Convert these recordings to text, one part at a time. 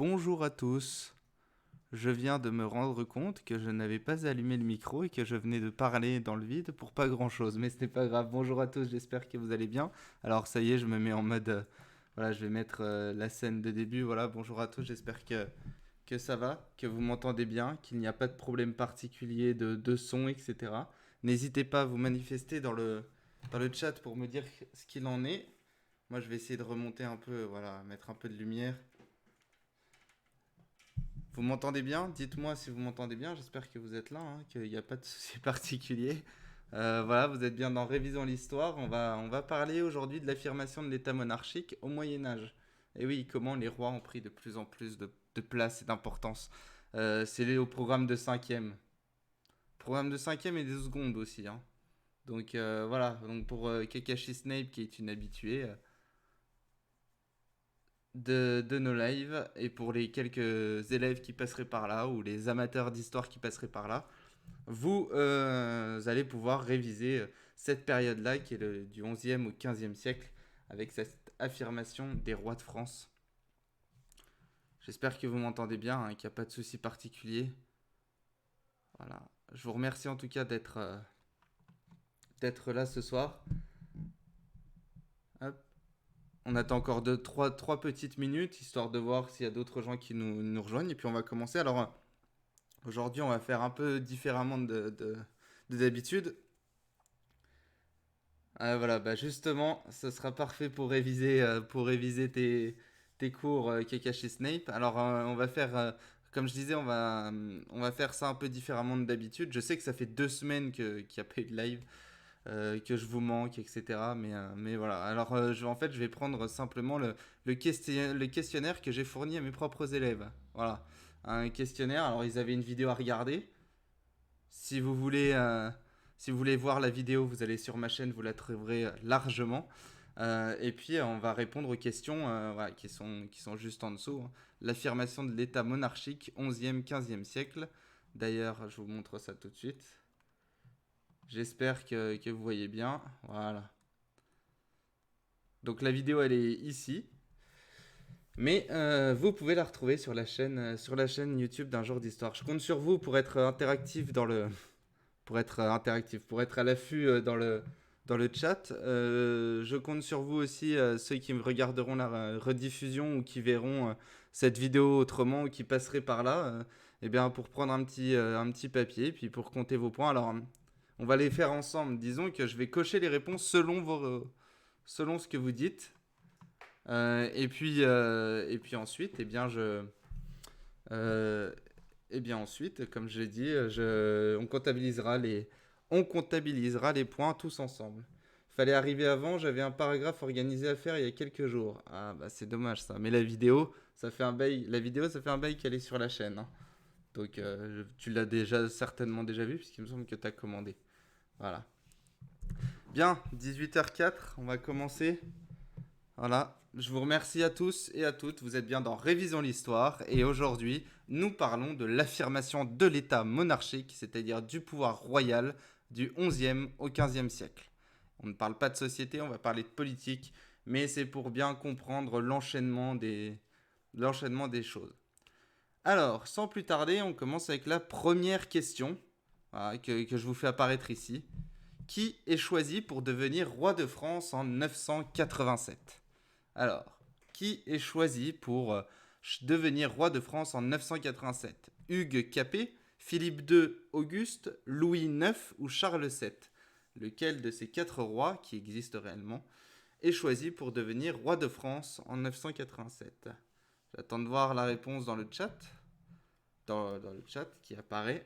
Bonjour à tous. Je viens de me rendre compte que je n'avais pas allumé le micro et que je venais de parler dans le vide pour pas grand chose, mais ce n'est pas grave. Bonjour à tous, j'espère que vous allez bien. Alors ça y est, je me mets en mode, voilà, je vais mettre la scène de début. Voilà, bonjour à tous, j'espère que ça va, que vous m'entendez bien, qu'il n'y a pas de problème particulier de son, etc. N'hésitez pas à vous manifester dans le chat pour me dire ce qu'il en est. Moi, je vais essayer de remonter un peu, voilà, mettre un peu de lumière. Vous m'entendez bien? Dites-moi si vous m'entendez bien. J'espère que vous êtes là, hein, qu'il n'y a pas de souci particulier. Voilà, vous êtes bien dans Révisons l'histoire. On va parler aujourd'hui de l'affirmation de l'État monarchique au Moyen Âge. Et oui, comment les rois ont pris de plus en plus de place et d'importance. C'est lié au programme de cinquième. Programme de cinquième et de seconde aussi, hein. Donc voilà, donc pour Kakashi Snape qui est une habituée, de nos lives et pour les quelques élèves qui passeraient par là ou les amateurs d'histoire qui passeraient par là, vous allez pouvoir réviser cette période-là qui est du 11e au 15e siècle avec cette affirmation des rois de France. J'espère que vous m'entendez bien, hein, qu'il n'y a pas de souci particulier. Voilà. Je vous remercie en tout cas d'être là ce soir. Hop. On attend encore trois petites minutes histoire de voir s'il y a d'autres gens qui nous rejoignent et puis on va commencer. Alors, aujourd'hui, on va faire un peu différemment de d'habitude. Voilà, bah justement, ce sera parfait pour réviser tes cours Kakashi Snape. Alors, on va faire, comme je disais, on va faire ça un peu différemment de d'habitude. Je sais que ça fait 2 semaines qu'il n'y a pas eu de live, que je vous manque, etc. Mais voilà. Alors, en fait, je vais prendre simplement le questionnaire que j'ai fourni à mes propres élèves. Voilà. Un questionnaire. Alors, ils avaient une vidéo à regarder. Si vous voulez, si vous voulez voir la vidéo, vous allez sur ma chaîne, vous la trouverez largement. Et puis, on va répondre aux questions voilà, qui sont juste en dessous, hein. L'affirmation de l'État monarchique, 11e, 15e siècle. D'ailleurs, je vous montre ça tout de suite. J'espère que vous voyez bien. Voilà. Donc la vidéo, elle est ici. Mais vous pouvez la retrouver sur la chaîne YouTube d'un jour d'histoire. Je compte sur vous pour être interactif pour être à l'affût dans le chat. Je compte sur vous aussi, ceux qui me regarderont la rediffusion ou qui verront cette vidéo autrement ou qui passeraient par là, eh bien, pour prendre un petit papier, puis pour compter vos points. Alors, on va les faire ensemble. Disons que je vais cocher les réponses selon ce que vous dites. Et puis ensuite, euh, ensuite, comme je l'ai dit, on comptabilisera les points tous ensemble. Fallait arriver avant, j'avais un paragraphe organisé à faire il y a quelques jours. Ah bah c'est dommage ça. Mais la vidéo, ça fait un bail. La vidéo, ça fait un bail qu'elle est sur la chaîne, hein. Donc tu l'as certainement déjà vu puisqu'il me semble que tu as commandé. Voilà. Bien, 18h04, on va commencer. Voilà, je vous remercie à tous et à toutes. Vous êtes bien dans Révisons l'histoire et aujourd'hui, nous parlons de l'affirmation de l'État monarchique, c'est-à-dire du pouvoir royal du 11e au 15e siècle. On ne parle pas de société, on va parler de politique, mais c'est pour bien comprendre l'enchaînement des choses. Alors, sans plus tarder, on commence avec la première question, voilà, que je vous fais apparaître ici. Qui est choisi pour devenir roi de France en 987? Alors, qui est choisi pour devenir roi de France en 987? Hugues Capet, Philippe II Auguste, Louis IX ou Charles VII? Lequel de ces 4 rois, qui existent réellement, est choisi pour devenir roi de France en 987? J'attends de voir la réponse dans le chat, dans le chat qui apparaît.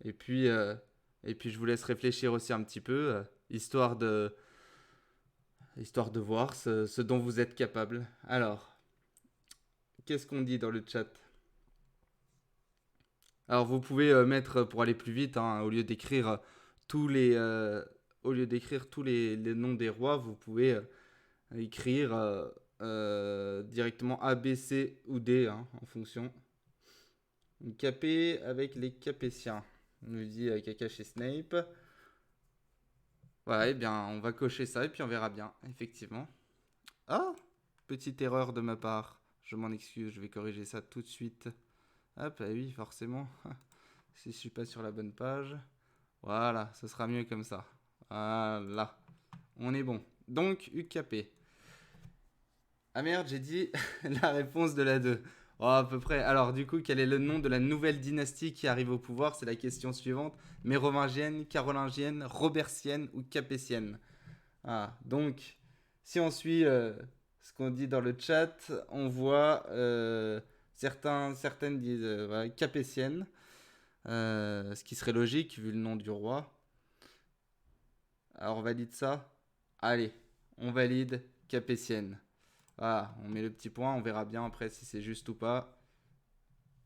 Et puis, euh, et puis je vous laisse réfléchir aussi un petit peu, histoire de voir ce dont vous êtes capable. Alors, qu'est-ce qu'on dit dans le chat? Alors, vous pouvez mettre, pour aller plus vite, hein, tous les, euh, au lieu d'écrire tous les noms des rois, vous pouvez écrire directement A, B, C ou D, hein, en fonction. Capé avec les Capétiens, nous dit Kakashi Snape. Ouais, eh bien, on va cocher ça et puis on verra bien, effectivement. Ah, petite erreur de ma part. je m'en excuse, je vais corriger ça tout de suite. Hop, ah oui, forcément. Si je suis pas sur la bonne page. Voilà, ce sera mieux comme ça. Voilà, on est bon. Donc, UKP. Ah merde, j'ai dit la réponse de la 2. Oh, à peu près. Alors, du coup, quel est le nom de la nouvelle dynastie qui arrive au pouvoir? C'est la question suivante. Mérovingienne, carolingienne, robertienne ou capétienne? Ah, donc, si on suit ce qu'on dit dans le chat, on voit certaines disent voilà, capétienne, ce qui serait logique vu le nom du roi. Alors, on valide ça? Allez, on valide capétienne. Voilà, on met le petit point, on verra bien après si c'est juste ou pas.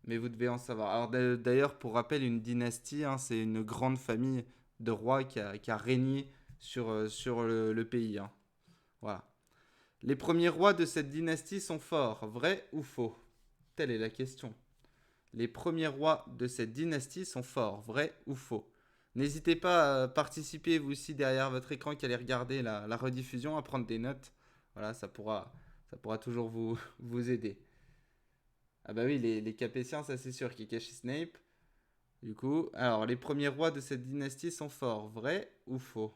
Mais vous devez en savoir. Alors d'ailleurs, pour rappel, une dynastie, hein, c'est une grande famille de rois qui a régné sur le pays, hein. Voilà. Les premiers rois de cette dynastie sont forts, vrai ou faux? Telle est la question. Les premiers rois de cette dynastie sont forts, vrai ou faux? N'hésitez pas à participer, vous aussi, derrière votre écran, qui allez regarder la rediffusion, à prendre des notes. Voilà, ça pourra toujours vous aider. Ah bah oui, les Capétiens, ça c'est sûr, Kakashi Snape. Du coup, alors, les premiers rois de cette dynastie sont forts, vrai ou faux?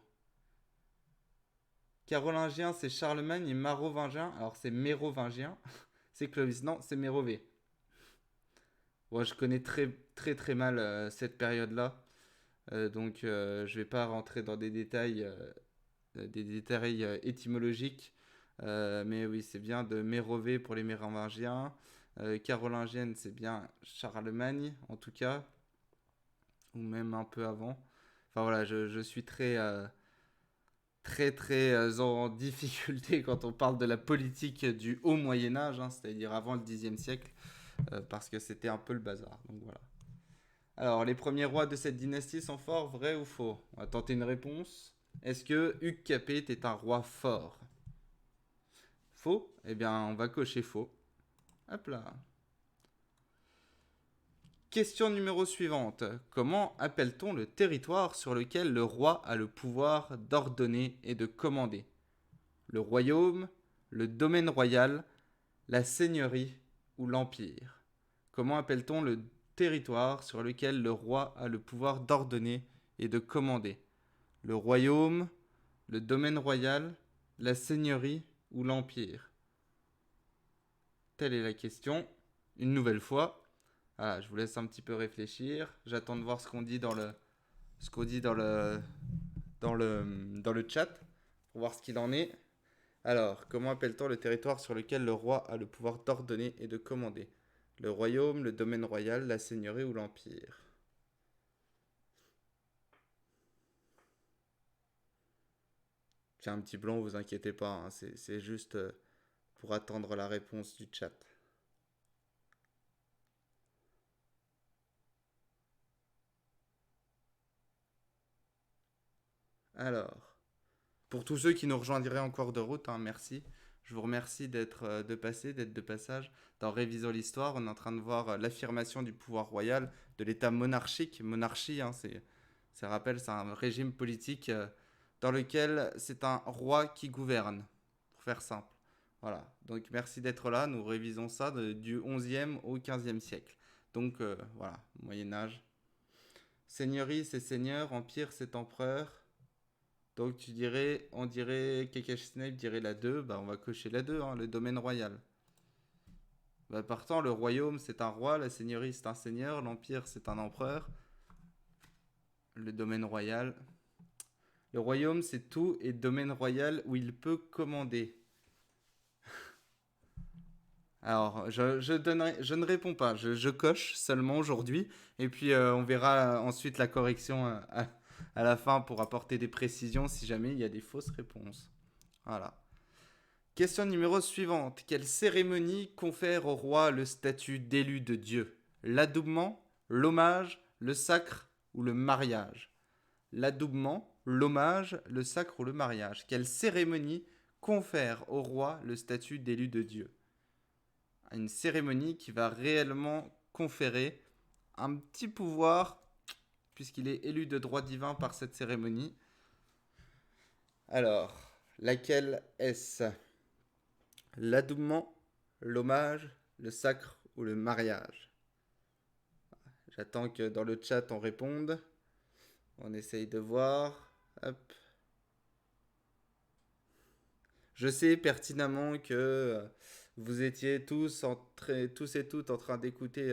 Carolingien, c'est Charlemagne et Marovingien. Alors, c'est Mérovingien. C'est Clovis. Non, c'est Mérové. Bon, je connais très très très mal cette période-là. Donc, je vais pas rentrer dans des détails étymologiques. Mais oui, c'est bien de Mérové pour les Mérovingiens. Carolingienne, c'est bien Charlemagne, en tout cas. Ou même un peu avant. Enfin voilà, je suis très en difficulté quand on parle de la politique du haut Moyen Âge, hein, c'est-à-dire avant le Xe siècle, parce que c'était un peu le bazar. Donc voilà. Alors, les premiers rois de cette dynastie sont forts, vrai ou faux? On va tenter une réponse. Est-ce que Hugues Capet était un roi fort? Faux? Eh bien, on va cocher faux. Hop là. Question numéro suivante. Comment appelle-t-on le territoire sur lequel le roi a le pouvoir d'ordonner et de commander? Le royaume, le domaine royal, la seigneurie ou l'empire? Comment appelle-t-on le territoire sur lequel le roi a le pouvoir d'ordonner et de commander? Le royaume, le domaine royal, la seigneurie ou l'empire? Telle est la question. Une nouvelle fois. Voilà, je vous laisse un petit peu réfléchir. J'attends de voir ce qu'on dit dans le chat pour voir ce qu'il en est. Alors, comment appelle-t-on le territoire sur lequel le roi a le pouvoir d'ordonner et de commander? Le royaume, le domaine royal, la seigneurie ou l'empire? J'ai un petit blanc, vous inquiétez pas, hein, c'est juste pour attendre la réponse du chat. Alors, pour tous ceux qui nous rejoindraient en cours de route, hein, merci. Je vous remercie d'être de passage. Dans Révisons l'histoire, on est en train de voir l'affirmation du pouvoir royal, de l'état monarchique. Monarchie, hein, ça rappelle, c'est un régime politique dans lequel c'est un roi qui gouverne, pour faire simple. Voilà, donc merci d'être là. Nous révisons ça du 11e au 15e siècle. Donc voilà, Moyen Âge. Seigneurie, c'est seigneur. Empire, c'est empereur. Donc on dirait, Kakashi Snape dirait la 2, bah on va cocher la 2, hein, le domaine royal. Bah partant, le royaume c'est un roi, la seigneurie c'est un seigneur, l'empire c'est un empereur, le domaine royal. Le royaume c'est tout et domaine royal où il peut commander. Alors, je ne réponds pas, je coche seulement aujourd'hui, et puis on verra ensuite la correction à la fin pour apporter des précisions si jamais il y a des fausses réponses. Voilà. Question numéro suivante. Quelle cérémonie confère au roi le statut d'élu de Dieu? L'adoubement, l'hommage, le sacre ou le mariage? L'adoubement, l'hommage, le sacre ou le mariage? Quelle cérémonie confère au roi le statut d'élu de Dieu? Une cérémonie qui va réellement conférer un petit pouvoir, puisqu'il est élu de droit divin par cette cérémonie. Alors, laquelle est-ce? L'adoubement, l'hommage, le sacre ou le mariage? J'attends que dans le chat on réponde. On essaye de voir. Hop. Je sais pertinemment que vous étiez tous et toutes en train d'écouter,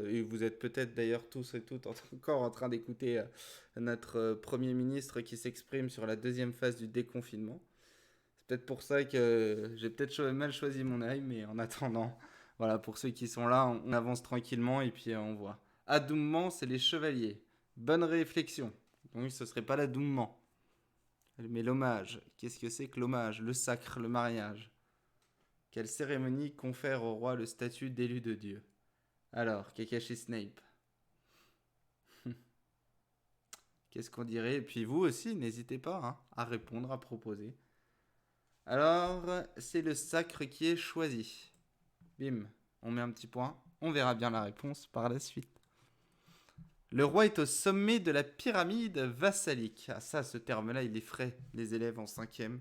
et vous êtes peut-être d'ailleurs tous et toutes encore en train d'écouter notre Premier ministre qui s'exprime sur la deuxième phase du déconfinement. C'est peut-être pour ça que j'ai peut-être mal choisi mon œil, mais en attendant, voilà, pour ceux qui sont là, on avance tranquillement et puis on voit. Adoumement, c'est les chevaliers. Bonne réflexion. Donc ce serait pas l'adoumement. Mais l'hommage, qu'est-ce que c'est que l'hommage? Le sacre, le mariage. Quelle cérémonie confère au roi le statut d'élu de Dieu? Alors, Kakashi Snape. Qu'est-ce qu'on dirait? Et puis vous aussi, n'hésitez pas hein, à répondre, à proposer. Alors, c'est le sacre qui est choisi. Bim, on met un petit point. On verra bien la réponse par la suite. Le roi est au sommet de la pyramide vassalique. Ah ça, ce terme-là, il effraie les élèves en 5e.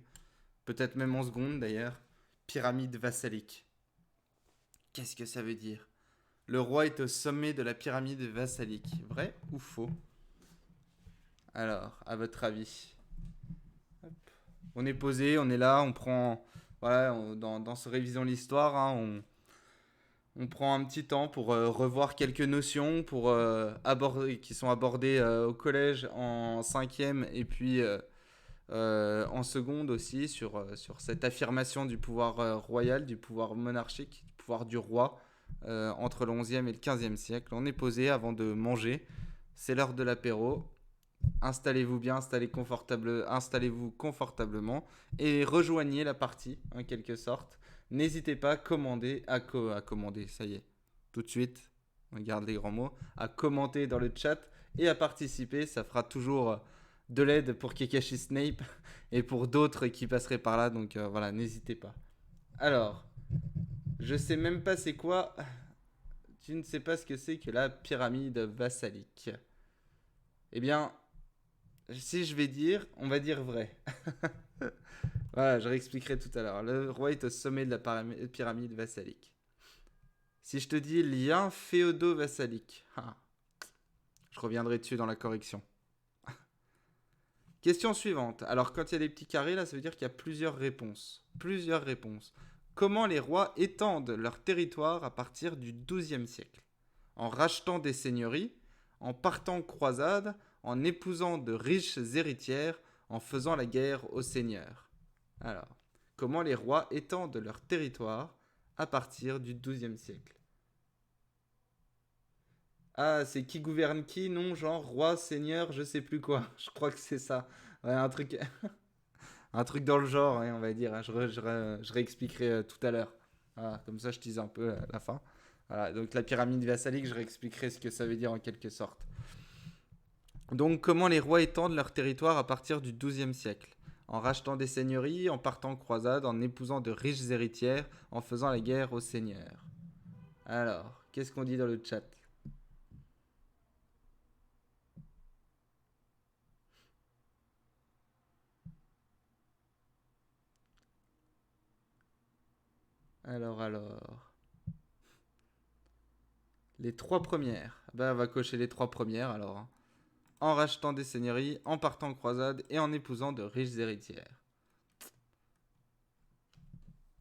Peut-être même en seconde d'ailleurs. Pyramide vassalique. Qu'est-ce que ça veut dire? Le roi est au sommet de la pyramide vassalique. Vrai ou faux? Alors, à votre avis? Hop. On est posé, on est là, on prend... Voilà, dans ce révision l'histoire, hein, on prend un petit temps pour revoir quelques notions pour, qui sont abordées au collège en 5e et puis en seconde aussi sur cette affirmation du pouvoir royal, du pouvoir monarchique, du pouvoir du roi entre le 11e et le 15e siècle. On est posé avant de manger, c'est l'heure de l'apéro. Installez-vous bien, installez-vous confortablement et rejoignez la partie en quelque sorte. N'hésitez pas à commander, ça y est, tout de suite, on garde les grands mots, à commenter dans le chat et à participer, ça fera toujours de l'aide pour Kakashi Snape et pour d'autres qui passeraient par là, donc voilà, n'hésitez pas. Alors, je sais même pas c'est quoi, tu ne sais pas ce que c'est que la pyramide vassalique. Eh bien, si je vais dire, on va dire vrai. Voilà, je réexpliquerai tout à l'heure. Le roi est au sommet de la pyramide vassalique. Si je te dis lien féodo-vassalique, je reviendrai dessus dans la correction. Question suivante. Alors, quand il y a des petits carrés, là, ça veut dire qu'il y a plusieurs réponses. Plusieurs réponses. Comment les rois étendent leur territoire à partir du XIIe siècle? En rachetant des seigneuries, en partant en croisade, en épousant de riches héritières, en faisant la guerre aux seigneurs. Alors, comment les rois étendent leur territoire à partir du XIIe siècle? Ah, c'est qui gouverne qui? Non, genre roi, seigneur, je sais plus quoi. Je crois que c'est ça. Ouais, un truc dans le genre, ouais, on va dire. Je réexpliquerai tout à l'heure. Voilà, comme ça, je tease un peu la fin. Voilà, donc la pyramide vassalique, je réexpliquerai ce que ça veut dire en quelque sorte. Donc, comment les rois étendent leur territoire à partir du XIIe siècle? En rachetant des seigneuries, en partant en croisade, en épousant de riches héritières, en faisant la guerre aux seigneurs. Alors, qu'est-ce qu'on dit dans le chat? Alors. Les trois premières. Ben, on va cocher les trois premières alors. Hein. En rachetant des seigneuries, en partant en croisade et en épousant de riches héritières.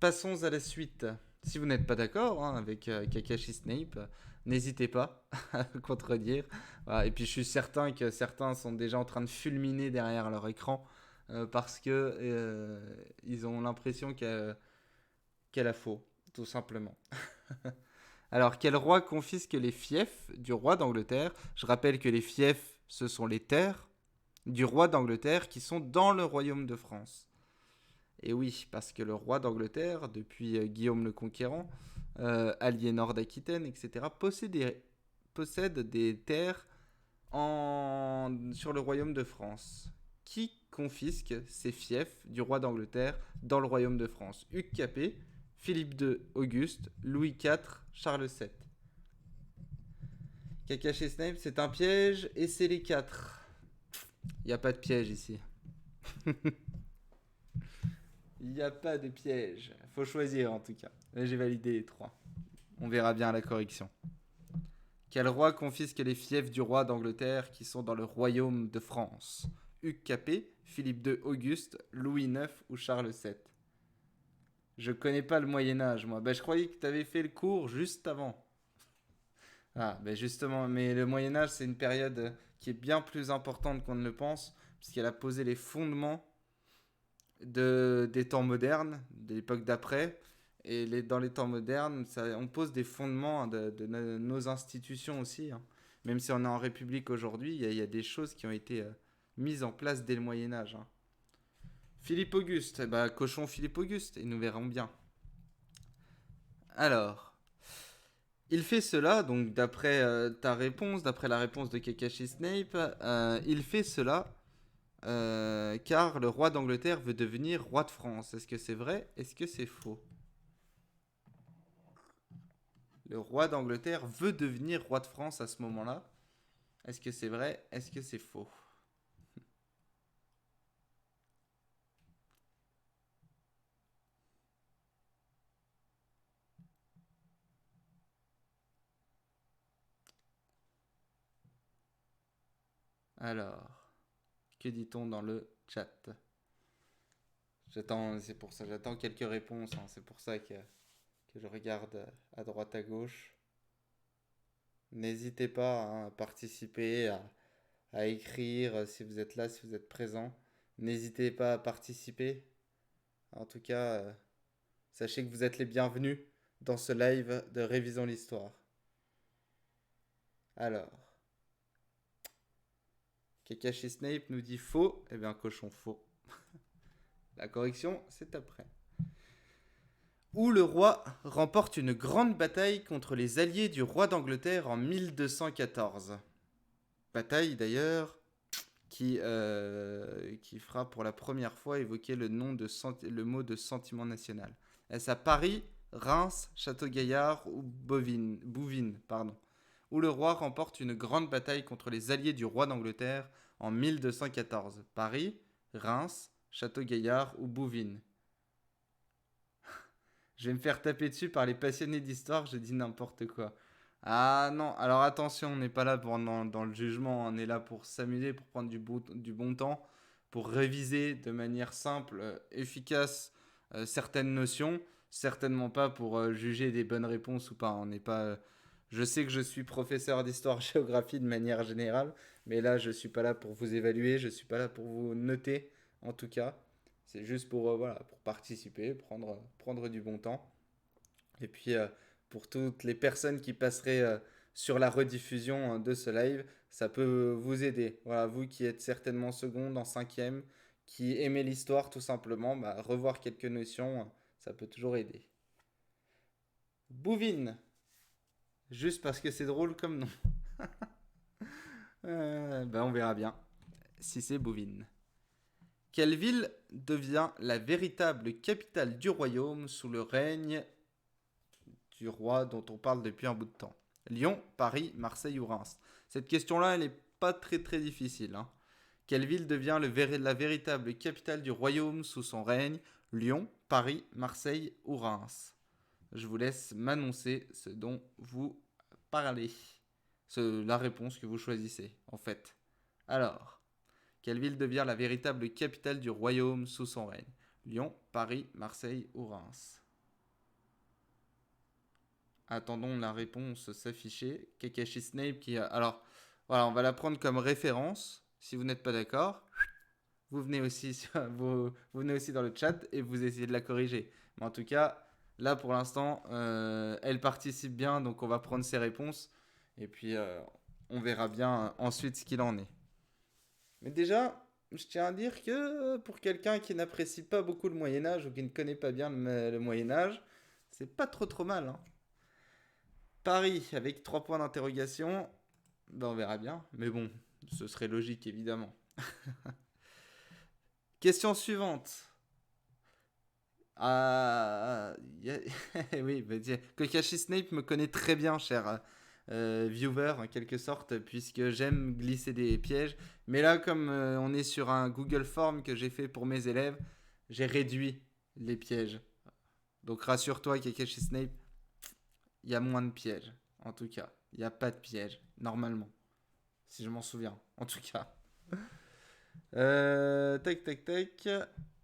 Passons à la suite. Si vous n'êtes pas d'accord hein, avec Kakashi Snape, n'hésitez pas à contredire. Voilà. Et puis je suis certain que certains sont déjà en train de fulminer derrière leur écran parce que ils ont l'impression qu'elle a faux, tout simplement. Alors, quel roi confisque les fiefs du roi d'Angleterre? Je rappelle que les fiefs, ce sont les terres du roi d'Angleterre qui sont dans le royaume de France. Et oui, parce que le roi d'Angleterre, depuis Guillaume le Conquérant, Aliénor d'Aquitaine, etc., possède des terres sur le royaume de France. Qui confisque ces fiefs du roi d'Angleterre dans le royaume de France? Hugues Capet, Philippe II Auguste, Louis IV, Charles VII. Kakashi Snape, c'est un piège et c'est les 4. Il n'y a pas de piège ici. Il n'y a pas de piège. Faut choisir en tout cas. J'ai validé les 3. On verra bien la correction. Quel roi confisque les fiefs du roi d'Angleterre qui sont dans le royaume de France? Hugues Capet, Philippe II Auguste, Louis IX ou Charles VII? Je connais pas le Moyen-Âge, moi. Bah, je croyais que tu avais fait le cours juste avant. Ah, ben justement, mais le Moyen-Âge, c'est une période qui est bien plus importante qu'on ne le pense, puisqu'elle a posé les fondements des temps modernes, de l'époque d'après. Et dans les temps modernes, on pose des fondements de nos institutions aussi, hein. Même si on est en République aujourd'hui, il y a des choses qui ont été mises en place dès le Moyen Âge, hein. Philippe Auguste, bah, cochon Philippe Auguste, et nous verrons bien. Alors, il fait cela, donc d'après ta réponse, d'après la réponse de Kakashi Snape, il fait cela car le roi d'Angleterre veut devenir roi de France. Est-ce que c'est vrai? Est-ce que c'est faux? Le roi d'Angleterre veut devenir roi de France à ce moment-là. Est-ce que c'est vrai? Est-ce que c'est faux? Alors, que dit-on dans le chat? C'est pour ça, j'attends quelques réponses, hein. C'est pour ça que je regarde à droite à gauche. N'hésitez pas, hein, à participer, à écrire si vous êtes là, si vous êtes présent. N'hésitez pas à participer. En tout cas, sachez que vous êtes les bienvenus dans ce live de Révisons l'Histoire. Alors, Kakashi Snape nous dit faux. Eh bien, cochon faux. La correction, c'est après. Où le roi remporte une grande bataille contre les alliés du roi d'Angleterre en 1214. Bataille d'ailleurs qui fera pour la première fois évoquer le mot de sentiment national. Est-ce à Paris, Reims, Château-Gaillard ou Bouvines, pardon, où le roi remporte une grande bataille contre les alliés du roi d'Angleterre en 1214? Paris, Reims, Château-Gaillard ou Bouvines? Je vais me faire taper dessus par les passionnés d'histoire, je dis n'importe quoi. Ah non, alors attention, on n'est pas là dans le jugement, on est là pour s'amuser, pour prendre du bon temps, pour réviser de manière simple, efficace certaines notions, certainement pas pour juger des bonnes réponses ou pas. On n'est pas. Je sais que je suis professeur d'histoire-géographie de manière générale, mais là je suis pas là pour vous évaluer, je suis pas là pour vous noter, en tout cas. C'est juste pour, voilà, pour participer, prendre du bon temps. Et puis, pour toutes les personnes qui passeraient sur la rediffusion de ce live, ça peut vous aider. Voilà, vous qui êtes certainement seconde, en cinquième, qui aimez l'histoire tout simplement, bah, revoir quelques notions, ça peut toujours aider. Bouvine, juste parce que c'est drôle comme nom. On verra bien si c'est Bouvine. Quelle ville devient la véritable capitale du royaume sous le règne du roi dont on parle depuis un bout de temps? Lyon, Paris, Marseille ou Reims? Cette question-là, elle n'est pas très très difficile, hein. Quelle ville devient la véritable capitale du royaume sous son règne? Lyon, Paris, Marseille ou Reims? Je vous laisse m'annoncer ce dont vous parlez. La réponse que vous choisissez, en fait. Alors, quelle ville devient la véritable capitale du royaume sous son règne? Lyon, Paris, Marseille ou Reims? Attendons la réponse s'afficher. Kakashi Snape qui a... Alors, voilà, on va la prendre comme référence. Si vous n'êtes pas d'accord, vous venez aussi, vous venez aussi dans le chat et vous essayez de la corriger. Mais en tout cas, là pour l'instant, elle participe bien, donc on va prendre ses réponses. Et puis, on verra bien ensuite ce qu'il en est. Mais déjà, je tiens à dire que pour quelqu'un qui n'apprécie pas beaucoup le Moyen-Âge ou qui ne connaît pas bien le Moyen-Âge, c'est pas trop mal, hein. Paris avec 3 points d'interrogation, ben on verra bien. Mais bon, ce serait logique évidemment. Question suivante. Oui, bah, Kakashi Snape me connaît très bien, cher viewer, en quelque sorte, puisque j'aime glisser des pièges. Mais là, comme on est sur un Google Form que j'ai fait pour mes élèves, j'ai réduit les pièges. Donc rassure-toi, Kakashi Snape, il y a moins de pièges. En tout cas, il n'y a pas de pièges, normalement. Si je m'en souviens, en tout cas. Tac, tac, tac.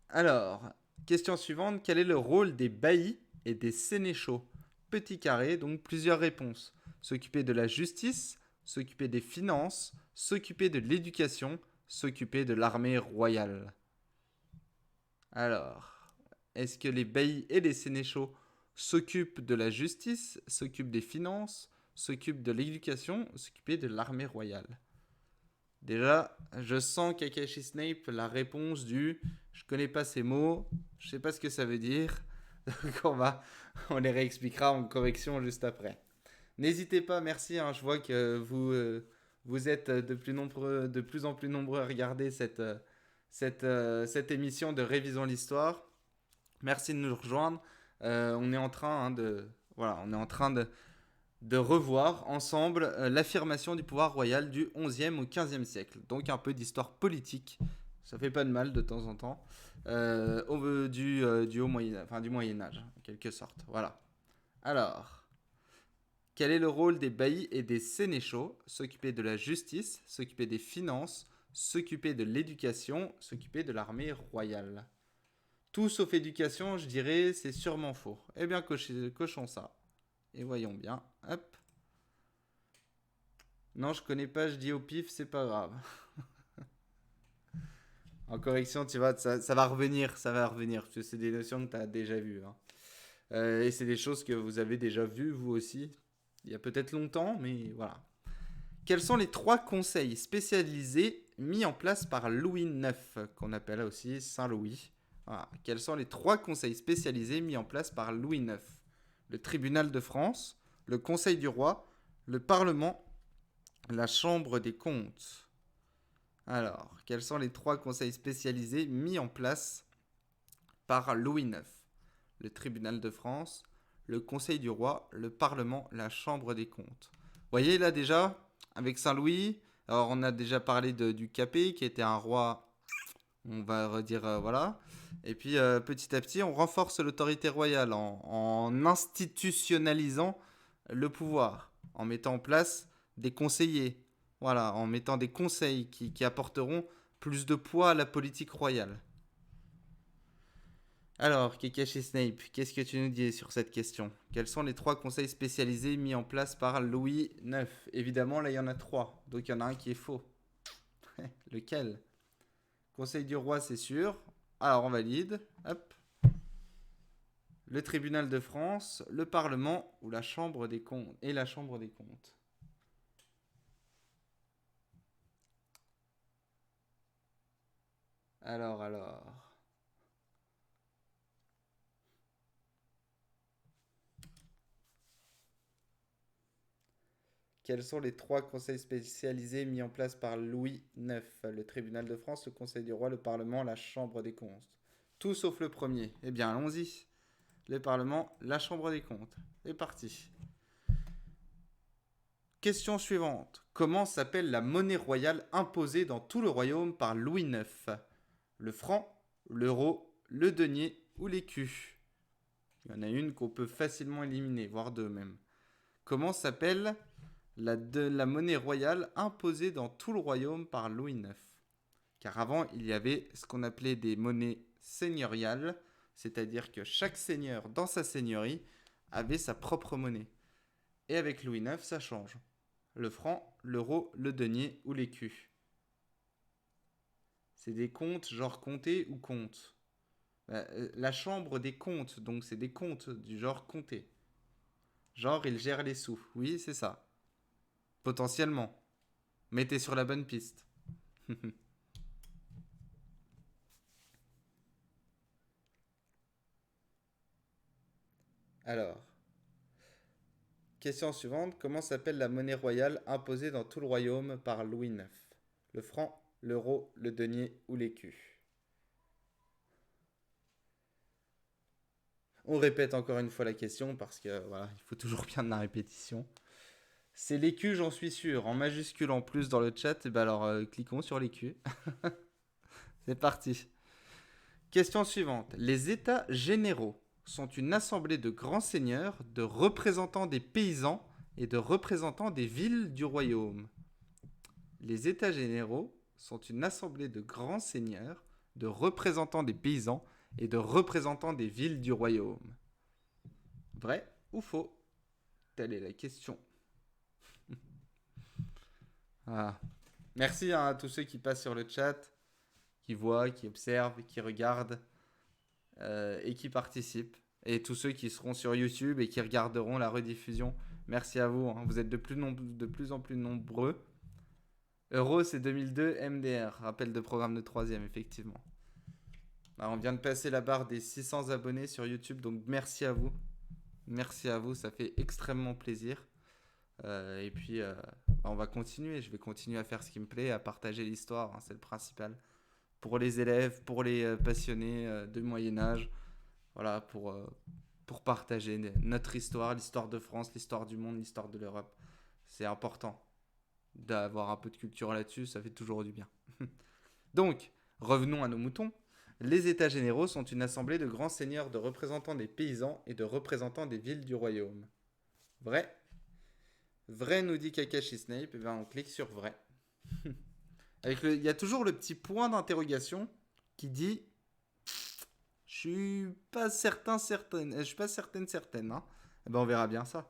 Alors, question suivante. Quel est le rôle des baillis et des sénéchaux? Petit carré, donc plusieurs réponses. S'occuper de la justice, s'occuper des finances, s'occuper de l'éducation, s'occuper de l'armée royale. Alors, est-ce que les baillis et les sénéchaux s'occupent de la justice, s'occupent des finances, s'occupent de l'éducation, s'occupent de l'armée royale? Déjà, je sens Kakashi Snape la réponse du je connais pas ces mots, je sais pas ce que ça veut dire. Donc on les réexpliquera en correction juste après. N'hésitez pas, merci. Hein, je vois que vous êtes de plus en plus nombreux à regarder cette émission de Révisons l'Histoire. Merci de nous rejoindre. On est en train on est en train de revoir ensemble l'affirmation du pouvoir royal du 11e au 15e siècle. Donc un peu d'histoire politique, ça fait pas de mal de temps en temps, du Moyen Âge, en quelque sorte. Voilà. Alors, quel est le rôle des baillis et des sénéchaux? S'occuper de la justice, s'occuper des finances, s'occuper de l'éducation, s'occuper de l'armée royale. Tout sauf éducation, je dirais, c'est sûrement faux. Eh bien, cochons ça. Et voyons bien. Hop. Non, je connais pas, je dis au pif, c'est pas grave. En correction, tu vois, ça va revenir, parce que c'est des notions que tu as déjà vues. Hein. Et c'est des choses que vous avez déjà vues, vous aussi. Il y a peut-être longtemps, mais voilà. Quels sont les 3 conseils spécialisés mis en place par Louis IX, qu'on appelle aussi Saint-Louis? Voilà. Quels sont les 3 conseils spécialisés mis en place par Louis IX? Le tribunal de France, le conseil du roi, le parlement, la chambre des comptes. Alors, quels sont les 3 conseils spécialisés mis en place par Louis IX? Le tribunal de France, le conseil du roi, le parlement, la chambre des comptes. Vous voyez là déjà, avec Saint-Louis, alors on a déjà parlé du Capet, qui était un roi, on va redire, voilà. Et puis petit à petit, on renforce l'autorité royale en institutionnalisant le pouvoir, en mettant en place des conseillers, voilà, en mettant des conseils qui apporteront plus de poids à la politique royale. Alors, Kakashi Snape, qu'est-ce que tu nous dis sur cette question? Quels sont les 3 conseils spécialisés mis en place par Louis IX? Évidemment, là, il y en a 3, donc il y en a un qui est faux. Lequel? Conseil du roi, c'est sûr. Alors, on valide. Hop. Le tribunal de France, le parlement ou la chambre des comptes et la chambre des comptes. Alors. Quels sont les 3 conseils spécialisés mis en place par Louis IX? Le tribunal de France, le conseil du roi, le parlement, la chambre des comptes. Tout sauf le premier. Eh bien, allons-y. Le parlement, la chambre des comptes. C'est parti. Question suivante. Comment s'appelle la monnaie royale imposée dans tout le royaume par Louis IX? Le franc, l'euro, le denier ou l'écu? Il y en a une qu'on peut facilement éliminer, voire 2 même. Comment s'appelle la monnaie royale imposée dans tout le royaume par Louis IX? Car avant, il y avait ce qu'on appelait des monnaies seigneuriales, c'est-à-dire que chaque seigneur dans sa seigneurie avait sa propre monnaie. Et avec Louis IX, ça change. Le franc, l'euro, le denier ou l'écu. C'est des comptes genre comté ou compte. La chambre des comptes, donc c'est des comptes du genre comté. Genre, il gère les sous. Oui, c'est ça. Potentiellement. Mais t'es sur la bonne piste. Alors, question suivante. Comment s'appelle la monnaie royale imposée dans tout le royaume par Louis IX? Le franc, l'euro, le denier ou l'écu? On répète encore une fois la question parce que voilà, il faut toujours bien de la répétition. C'est l'écu, j'en suis sûr. En majuscule en plus dans le chat, et ben alors cliquons sur l'écu. C'est parti. Question suivante. Les états généraux sont une assemblée de grands seigneurs, de représentants des paysans et de représentants des villes du royaume. Les États généraux sont une assemblée de grands seigneurs, de représentants des paysans et de représentants des villes du royaume. Vrai ou faux? Telle est la question. Ah. Merci à tous ceux qui passent sur le chat, qui voient, qui observent, qui regardent et qui participent. Et tous ceux qui seront sur YouTube et qui regarderont la rediffusion. Merci à vous, hein. Vous êtes de plus en plus nombreux. Euro, c'est 2002 MDR, rappel de programme de 3ème, effectivement. Alors, on vient de passer la barre des 600 abonnés sur YouTube, donc merci à vous. Merci à vous, ça fait extrêmement plaisir. Et puis, on va continuer. Je vais continuer à faire ce qui me plaît, à partager l'histoire, hein, c'est le principal. Pour les élèves, pour les passionnés de Moyen-Âge, voilà, pour partager notre histoire, l'histoire de France, l'histoire du monde, l'histoire de l'Europe. C'est important d'avoir un peu de culture là-dessus, ça fait toujours du bien. Donc, revenons à nos moutons. Les États généraux sont une assemblée de grands seigneurs, de représentants des paysans et de représentants des villes du royaume. Vrai? Vrai, nous dit Kakashi Snape, et bien on clique sur vrai. Il y a toujours le petit point d'interrogation qui dit je suis pas certaine, je suis pas certaine, hein. Et ben on verra bien ça.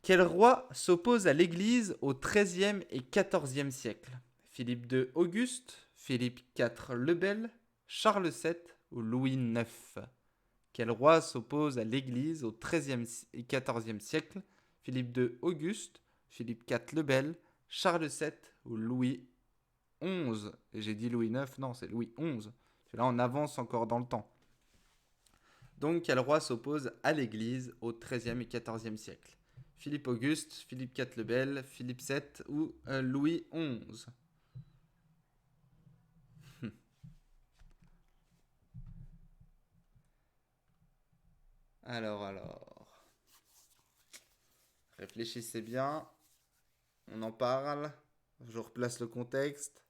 Quel roi s'oppose à l'Église au XIIIe et XIVe siècle? Philippe II Auguste, Philippe IV le Bel, Charles VII ou Louis IX? Quel roi s'oppose à l'Église au XIIIe et XIVe siècle? Philippe II Auguste, Philippe IV le Bel, Charles VII ou Louis XI? Et j'ai dit Louis IX, non, c'est Louis XI. Là, on avance encore dans le temps. Donc, quel roi s'oppose à l'Église au XIIIe et XIVe siècle? Philippe Auguste, Philippe IV le Bel, Philippe VII ou Louis XI? Alors. Réfléchissez bien. On en parle. Je replace le contexte.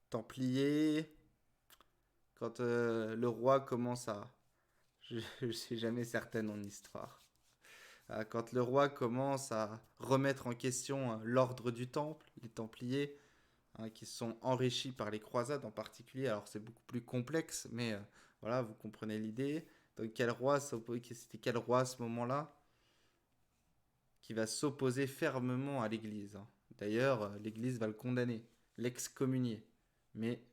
Templier. Quand le roi commence à... Je ne suis jamais certaine en histoire. Quand le roi commence à remettre en question l'ordre du temple, les templiers, hein, qui sont enrichis par les croisades en particulier. Alors c'est beaucoup plus complexe, mais voilà, vous comprenez l'idée. Donc c'était quel roi à ce moment-là qui va s'opposer fermement à l'Église, hein. D'ailleurs, l'Église va le condamner, l'excommunier. Mais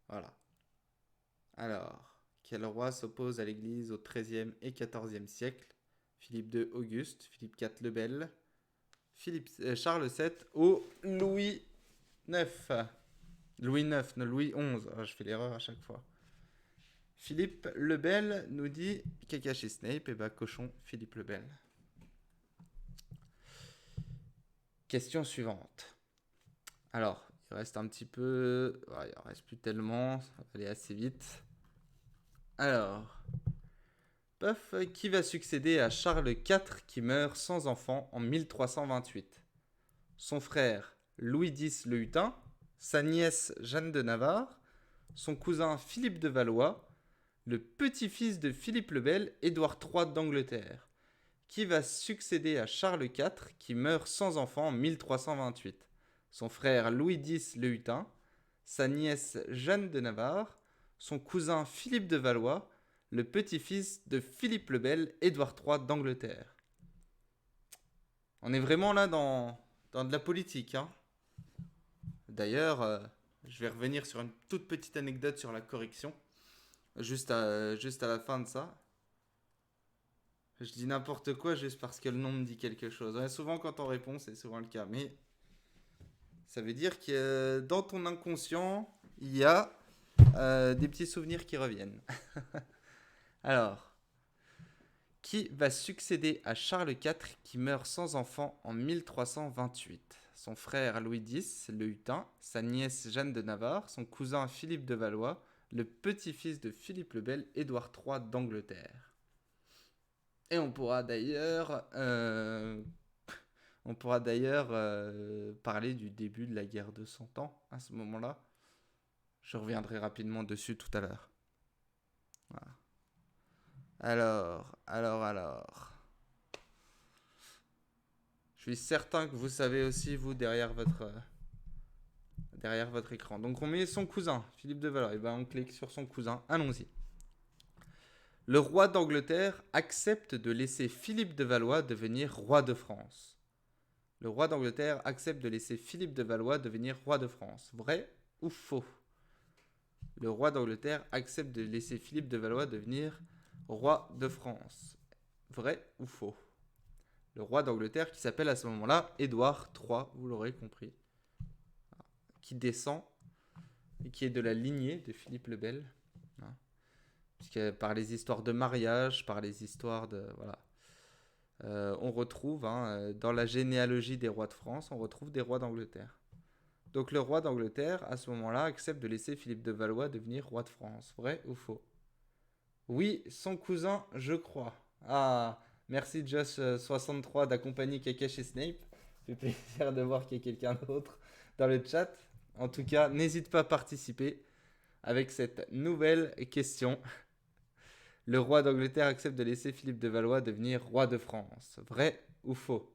voilà. Alors, quel roi s'oppose à l'Église au XIIIe et XIVe siècle? Philippe II Auguste, Philippe IV le Bel, Charles VII ou Louis IX? Louis IX, non Louis XI. Ah, je fais l'erreur à chaque fois. Philippe le Bel nous dit Kakashi Snape, et bah cochon Philippe le Bel. Question suivante. Alors, il reste un petit peu... Ouais, il en reste plus tellement, ça va aller assez vite. Alors, qui va succéder à Charles IV qui meurt sans enfant en 1328? Son frère Louis X le Hutin, sa nièce Jeanne de Navarre, son cousin Philippe de Valois, le petit-fils de Philippe le Bel, Édouard III d'Angleterre. Qui va succéder à Charles IV qui meurt sans enfant en 1328? Son frère Louis X le Hutin, sa nièce Jeanne de Navarre, son cousin Philippe de Valois, le petit-fils de Philippe le Bel, Édouard III d'Angleterre. On est vraiment là dans de la politique, hein. D'ailleurs, je vais revenir sur une toute petite anecdote sur la correction, juste à la fin de ça. Je dis n'importe quoi juste parce que le nom me dit quelque chose. Ouais, souvent quand on répond, c'est souvent le cas. Mais ça veut dire que dans ton inconscient, il y a des petits souvenirs qui reviennent. Alors, qui va succéder à Charles IV qui meurt sans enfant en 1328? Son frère Louis X, le Hutin, sa nièce Jeanne de Navarre, son cousin Philippe de Valois, le petit-fils de Philippe le Bel, Édouard III d'Angleterre. Et on pourra d'ailleurs parler du début de la guerre de 100 ans à ce moment-là. Je reviendrai rapidement dessus tout à l'heure. Voilà. Alors. Je suis certain que vous savez aussi, vous, derrière votre écran. Donc on met son cousin, Philippe de Valois. Et ben on clique sur son cousin. Allons-y. Le roi d'Angleterre accepte de laisser Philippe de Valois devenir roi de France. Le roi d'Angleterre accepte de laisser Philippe de Valois devenir roi de France. Vrai ou faux? Le roi d'Angleterre accepte de laisser Philippe de Valois devenir roi de France. Vrai ou faux? Le roi d'Angleterre qui s'appelle à ce moment-là Édouard III, vous l'aurez compris, qui descend et qui est de la lignée de Philippe le Bel. Hein. Puisque par les histoires de mariage, par les histoires de... Voilà. On retrouve, dans la généalogie des rois de France, on retrouve des rois d'Angleterre. Donc le roi d'Angleterre, à ce moment-là, accepte de laisser Philippe de Valois devenir roi de France. Vrai ou faux? Oui, son cousin, je crois. Ah, merci Josh63 d'accompagner Kakashi Snape. Ça fait plaisir de voir qu'il y a quelqu'un d'autre dans le chat. En tout cas, n'hésite pas à participer avec cette nouvelle question. Le roi d'Angleterre accepte de laisser Philippe de Valois devenir roi de France. Vrai ou faux?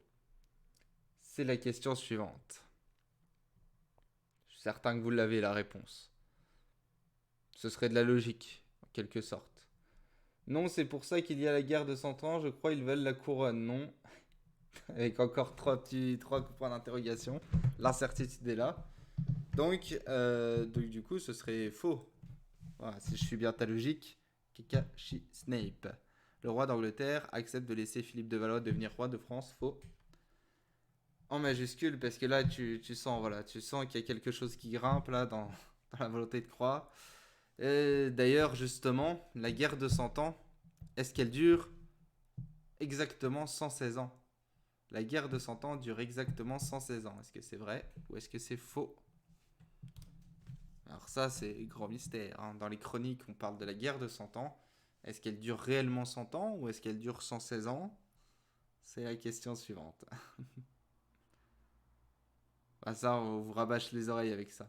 C'est la question suivante. Je suis certain que vous l'avez la réponse. Ce serait de la logique, en quelque sorte. Non, c'est pour ça qu'il y a la guerre de 100 ans. Je crois qu'ils veulent la couronne. Non. Avec encore trois points d'interrogation. L'incertitude est là. Donc, du coup, ce serait faux. Voilà, si je suis bien ta logique. Kakashi Snape. Le roi d'Angleterre accepte de laisser Philippe de Valois devenir roi de France. Faux. En majuscule, parce que là, tu sens, voilà, tu sens qu'il y a quelque chose qui grimpe là dans la volonté de croire. D'ailleurs, justement, la guerre de 100 ans, est-ce qu'elle dure exactement 116 ans? La guerre de 100 ans dure exactement 116 ans. Est-ce que c'est vrai ou est-ce que c'est faux? Alors ça, c'est grand mystère. Dans les chroniques, on parle de la guerre de 100 ans. Est-ce qu'elle dure réellement 100 ans ou est-ce qu'elle dure 116 ans? C'est la question suivante. Ça, on vous rabâche les oreilles avec ça.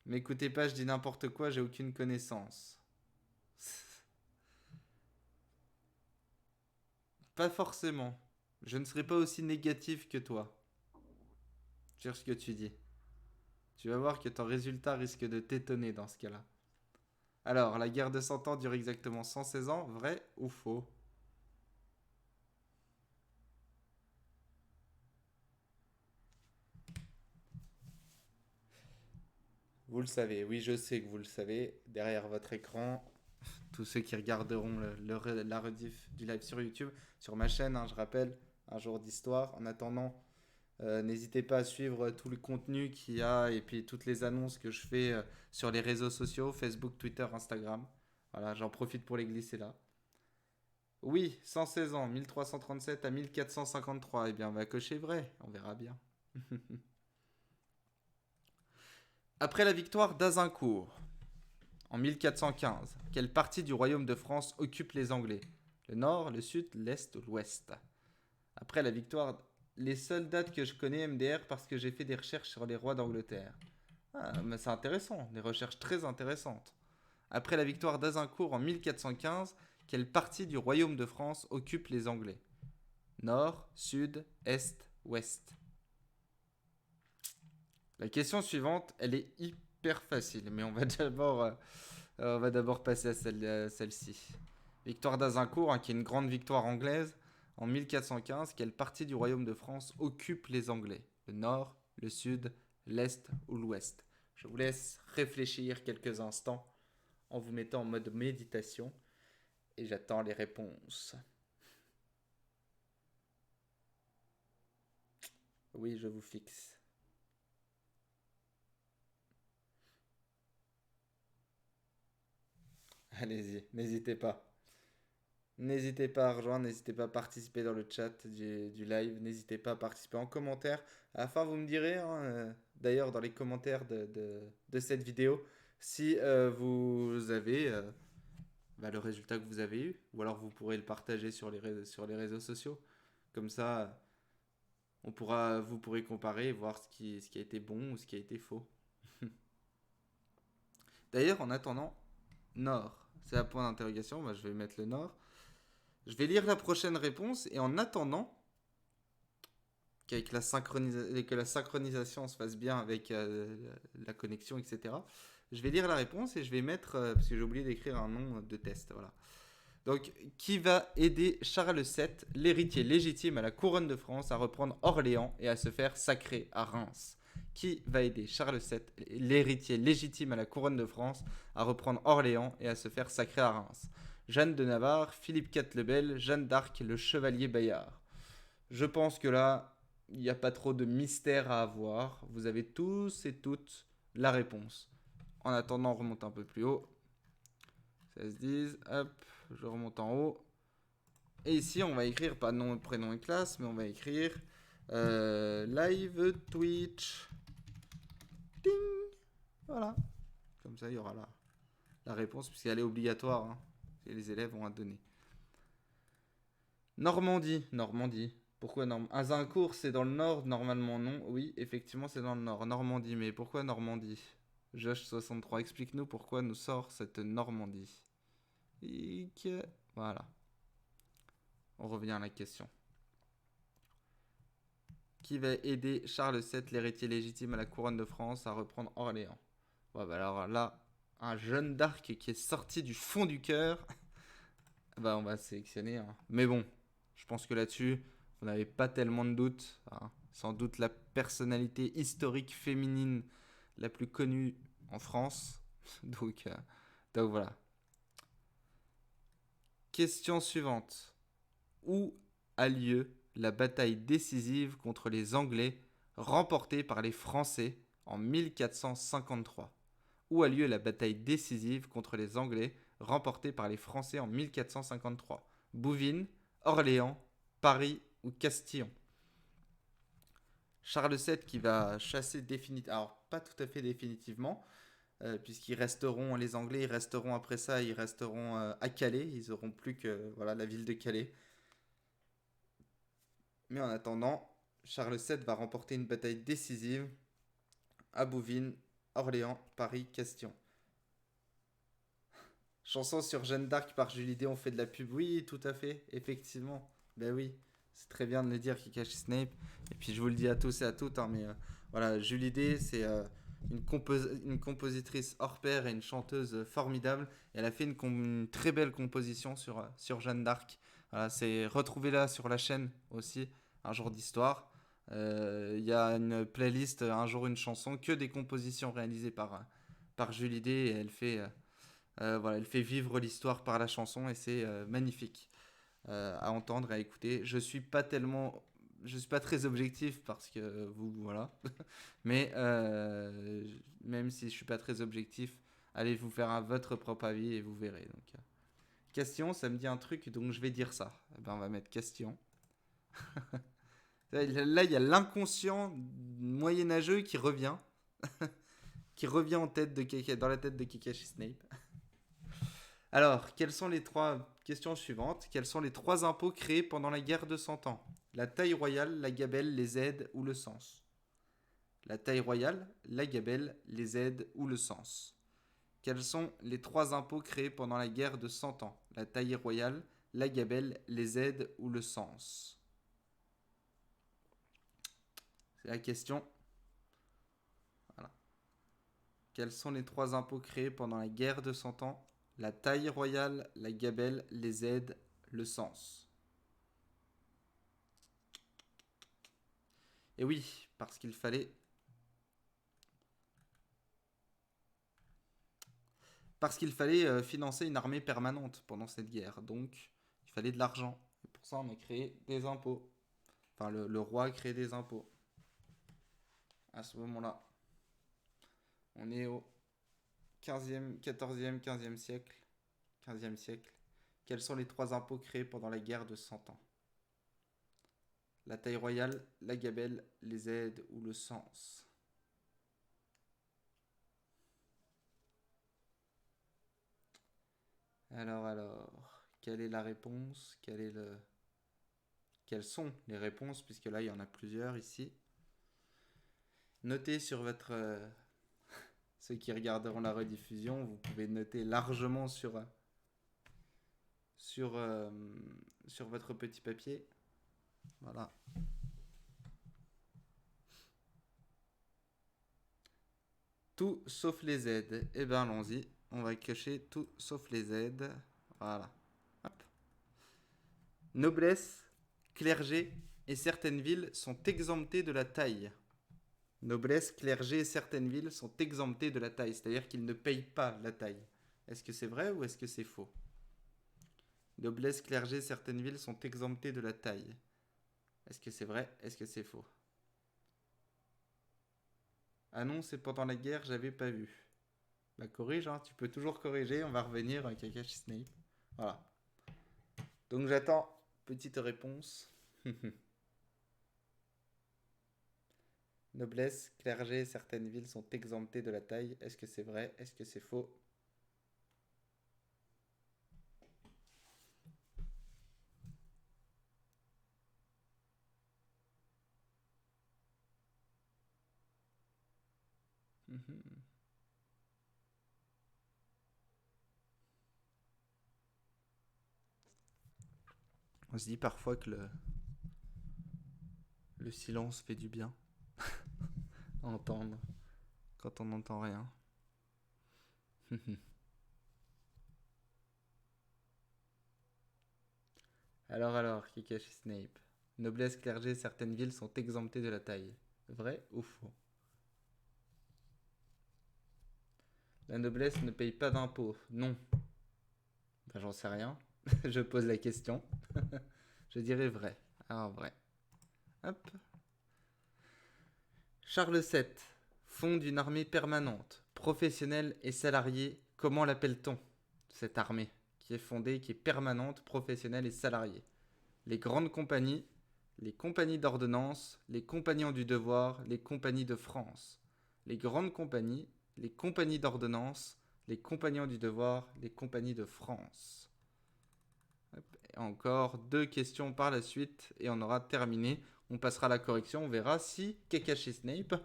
M'écoutez pas, je dis n'importe quoi, j'ai aucune connaissance. Pas forcément. Je ne serai pas aussi négatif que toi sur ce que tu dis. Tu vas voir que ton résultat risque de t'étonner dans ce cas-là. Alors, la guerre de 100 ans dure exactement 116 ans, vrai ou faux? Vous le savez, oui, je sais que vous le savez. Derrière votre écran, tous ceux qui regarderont la rediff du live sur YouTube, sur ma chaîne, je rappelle, un jour d'histoire. En attendant, n'hésitez pas à suivre tout le contenu qu'il y a et puis toutes les annonces que je fais sur les réseaux sociaux, Facebook, Twitter, Instagram. Voilà, j'en profite pour les glisser là. Oui, 116 ans, 1337 à 1453. Eh bien, on va cocher vrai, on verra bien. Après la victoire d'Azincourt, en 1415, quelle partie du royaume de France occupe les Anglais? Le nord, le sud, l'est ou l'ouest? Après la victoire, les seules dates que je connais MDR parce que j'ai fait des recherches sur les rois d'Angleterre. Ah, mais c'est intéressant, des recherches très intéressantes. Après la victoire d'Azincourt en 1415, quelle partie du royaume de France occupe les Anglais? Nord, sud, est, ouest? La question suivante, elle est hyper facile, mais on va d'abord passer à celle-ci. Victoire d'Azincourt, qui est une grande victoire anglaise, en 1415, quelle partie du royaume de France occupe les Anglais? Le nord, le sud, l'est ou l'ouest? Je vous laisse réfléchir quelques instants en vous mettant en mode méditation et j'attends les réponses. Oui, je vous fixe. Allez-y, n'hésitez pas. N'hésitez pas à rejoindre, n'hésitez pas à participer dans le chat du live, n'hésitez pas à participer en commentaire. À la fin, vous me direz, d'ailleurs, dans les commentaires de cette vidéo, si vous avez le résultat que vous avez eu, ou alors vous pourrez le partager sur les réseaux sociaux. Comme ça, vous pourrez comparer et voir ce qui a été bon ou ce qui a été faux. D'ailleurs, en attendant, Nord, c'est un point d'interrogation, je vais mettre le Nord. Je vais lire la prochaine réponse et en attendant qu'avec que la synchronisation se fasse bien avec la connexion, etc., je vais lire la réponse et je vais mettre, parce que j'ai oublié d'écrire un nom de test, voilà. Donc, qui va aider Charles VII, l'héritier légitime à la couronne de France, à reprendre Orléans et à se faire sacrer à Reims? Qui va aider Charles VII, l'héritier légitime à la couronne de France, à reprendre Orléans et à se faire sacrer à Reims? Jeanne de Navarre, Philippe IV le Bel, Jeanne d'Arc, le chevalier Bayard. Je pense que là, il n'y a pas trop de mystère à avoir. Vous avez tous et toutes la réponse. En attendant, on remonte un peu plus haut. 16-10, hop, je remonte en haut. Et ici, on va écrire, pas nom, prénom et classe, mais on va écrire live Twitch. Ding. Voilà. Comme ça, il y aura la réponse, puisqu'elle est obligatoire. Hein, et les élèves vont la donner. Normandie. Normandie. Pourquoi Normandie? Azincourt, c'est dans le nord, normalement non. Oui, effectivement, c'est dans le nord. Normandie, mais pourquoi Normandie? Josh63, explique-nous pourquoi nous sort cette Normandie. Voilà. On revient à la question. Qui va aider Charles VII, l'héritier légitime à la couronne de France, à reprendre Orléans? Ouais, bah alors là, un Jeanne d'Arc qui est sorti du fond du cœur. Bah, on va sélectionner. Hein. Mais bon, je pense que là-dessus, vous n'avez pas tellement de doutes. Hein. Sans doute la personnalité historique féminine la plus connue en France. donc voilà. Question suivante. Où a lieu la bataille décisive contre les Anglais remportée par les Français en 1453? Où a lieu la bataille décisive contre les Anglais remportée par les Français en 1453? Bouvines, Orléans, Paris ou Castillon? Charles VII qui va chasser définitivement, alors pas tout à fait définitivement, puisqu'ils resteront, les Anglais, ils resteront après ça, ils resteront à Calais, ils auront plus que voilà, la ville de Calais. Mais en attendant, Charles VII va remporter une bataille décisive à Bouvines, Orléans, Paris, Castillon. Chanson sur Jeanne d'Arc par Julie D, on fait de la pub. Oui, tout à fait, effectivement. Ben oui, c'est très bien de le dire, Kakashi Snape. Et puis je vous le dis à tous et à toutes, hein, mais voilà, Julie D, c'est une compositrice hors pair et une chanteuse formidable. Et elle a fait une très belle composition sur Jeanne d'Arc. Voilà, c'est retrouvez-la sur la chaîne aussi, Un jour d'histoire. Il y a une playlist Un jour une chanson, que des compositions réalisées par Julie D. Et elle fait voilà, elle fait vivre l'histoire par la chanson et c'est magnifique à entendre et à écouter. Je suis pas très objectif parce que vous, voilà. Mais même si je suis pas très objectif, allez vous faire votre propre avis et vous verrez. Donc, question, ça me dit un truc, donc je vais dire ça. Eh ben, on va mettre question. Là, il y a l'inconscient moyenâgeux qui revient. qui revient dans la tête de Kakashi Snape. Alors, quelles sont les trois questions suivantes? Quels sont les trois impôts créés pendant la guerre de 100 ans? La taille royale, la gabelle, les aides ou le sens? La taille royale, la gabelle, les aides ou le sens? Quels sont les trois impôts créés pendant la guerre de 100 ans? La taille royale, la gabelle, les aides ou le sens? C'est la question. Voilà. Quels sont les trois impôts créés pendant la guerre de 100 ans? La taille royale, la gabelle, les aides, le sens. Et oui, parce qu'il fallait financer une armée permanente pendant cette guerre. Donc, il fallait de l'argent. Et pour ça, on a créé des impôts. Enfin, le roi a créé des impôts. À ce moment-là, on est au 15e, 14e, 15e siècle. 15e siècle. Quels sont les trois impôts créés pendant la guerre de 100 ans? La taille royale, la gabelle, les aides ou le sens? Alors, quelle est la réponse? Quelles sont les réponses? Puisque là, il y en a plusieurs ici. Notez sur votre... ceux qui regarderont la rediffusion, vous pouvez noter largement sur, sur votre petit papier. Voilà. Tout sauf les Z. Eh bien, allons-y. On va cocher tout sauf les Z. Voilà. Hop. Noblesse, clergé et certaines villes sont exemptées de la taille. Noblesse, clergé et certaines villes sont exemptées de la taille. C'est-à-dire qu'ils ne payent pas la taille. Est-ce que c'est vrai ou est-ce que c'est faux? Noblesse, clergé, certaines villes sont exemptées de la taille. Est-ce que c'est vrai? Est-ce que c'est faux? Ah non, c'est pendant la guerre, j'avais pas vu. Bah corrige, hein, tu peux toujours corriger, on va revenir à Kakashi Snape. Voilà. Donc j'attends petite réponse. Noblesse, clergé, certaines villes sont exemptées de la taille. Est-ce que c'est vrai? Est-ce que c'est faux? On se dit parfois que le silence fait du bien à entendre quand on n'entend rien. Alors, Kakashi Snape. Noblesse, clergé, certaines villes sont exemptées de la taille. Vrai ou faux? La noblesse ne paye pas d'impôts. Non. Ben, j'en sais rien. Je pose la question. Je dirais vrai. Alors, vrai. Hop. Charles VII fonde une armée permanente, professionnelle et salariée. Comment l'appelle-t-on, cette armée qui est fondée, qui est permanente, professionnelle et salariée? Les grandes compagnies, les compagnies d'ordonnance, les compagnons du devoir, les compagnies de France. Les grandes compagnies, les compagnies d'ordonnance, les compagnons du devoir, les compagnies de France. Et encore 2 questions par la suite et on aura terminé. On passera à la correction, on verra si Kakashi Snape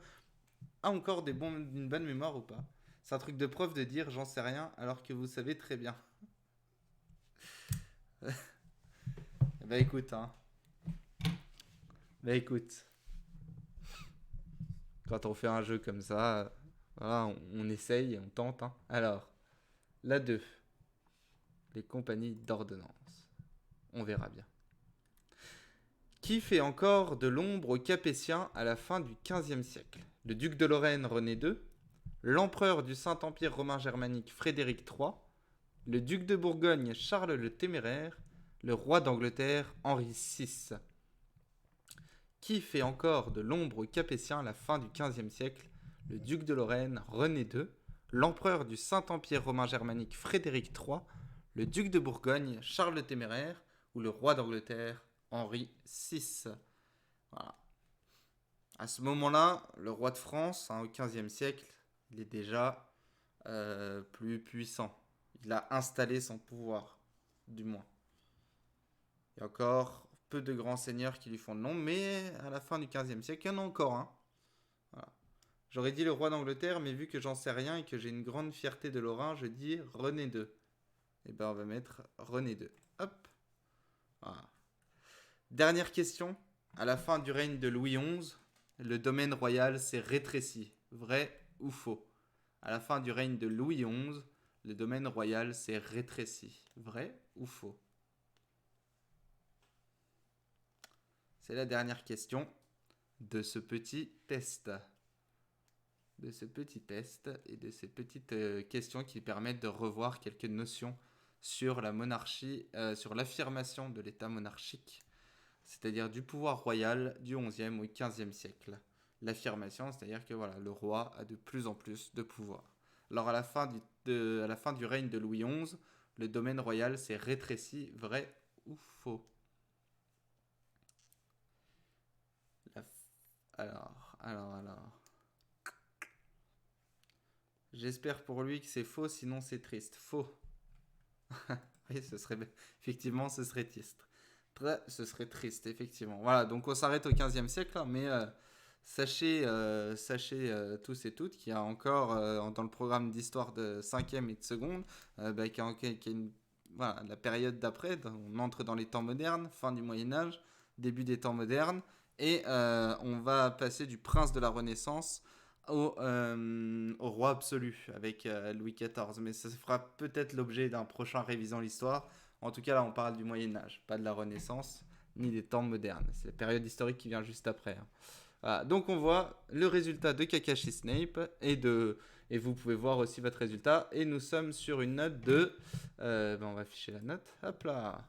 a encore une bonne mémoire ou pas. C'est un truc de prof de dire j'en sais rien alors que vous savez très bien. Bah écoute, hein. Bah écoute. Quand on fait un jeu comme ça, voilà, on essaye, on tente. Hein. Alors, la 2. Les compagnies d'ordonnance. On verra bien. Qui fait encore de l'ombre aux Capétiens à la fin du XVe siècle? Le duc de Lorraine René II, l'empereur du Saint-Empire romain germanique Frédéric III, le duc de Bourgogne Charles le Téméraire, le roi d'Angleterre Henri VI. Qui fait encore de l'ombre aux Capétiens à la fin du XVe siècle? Le duc de Lorraine René II, l'empereur du Saint-Empire romain germanique Frédéric III, le duc de Bourgogne Charles le Téméraire ou le roi d'Angleterre Henri VI. Voilà. À ce moment-là, le roi de France, hein, au XVe siècle, il est déjà plus puissant. Il a installé son pouvoir, du moins. Il y a encore peu de grands seigneurs qui lui font le nom, mais à la fin du XVe siècle, il y en a encore un. Voilà. J'aurais dit le roi d'Angleterre, mais vu que j'en sais rien et que j'ai une grande fierté de Lorrain, je dis René II. Et ben on va mettre René II. Hop. Voilà. Dernière question. À la fin du règne de Louis XI, le domaine royal s'est rétréci. Vrai ou faux? À la fin du règne de Louis XI, le domaine royal s'est rétréci. Vrai ou faux? C'est la dernière question de ce petit test. De ce petit test et de ces petites questions qui permettent de revoir quelques notions sur la monarchie, sur l'affirmation de l'état monarchique, c'est-à-dire du pouvoir royal du XIe au XVe siècle. L'affirmation, c'est-à-dire que voilà, le roi a de plus en plus de pouvoir. Alors à la fin du règne de Louis XI, le domaine royal s'est rétréci, vrai ou faux? La alors. J'espère pour lui que c'est faux, sinon c'est triste. Faux. Oui, effectivement, ce serait triste. Ce serait triste, effectivement. Voilà, donc on s'arrête au 15e siècle, hein, mais sachez tous et toutes qu'il y a encore dans le programme d'histoire de 5e et de seconde, qu'il y a voilà, la période d'après. On entre dans les temps modernes, fin du Moyen Âge, début des temps modernes, et on va passer du prince de la Renaissance au roi absolu avec Louis XIV. Mais ça fera peut-être l'objet d'un prochain révisant l'histoire. En tout cas, là, on parle du Moyen Âge, pas de la Renaissance, ni des temps modernes. C'est la période historique qui vient juste après, hein. Voilà, donc on voit le résultat de Kakashi Snape et vous pouvez voir aussi votre résultat. Et nous sommes sur une note de... on va afficher la note. Hop là.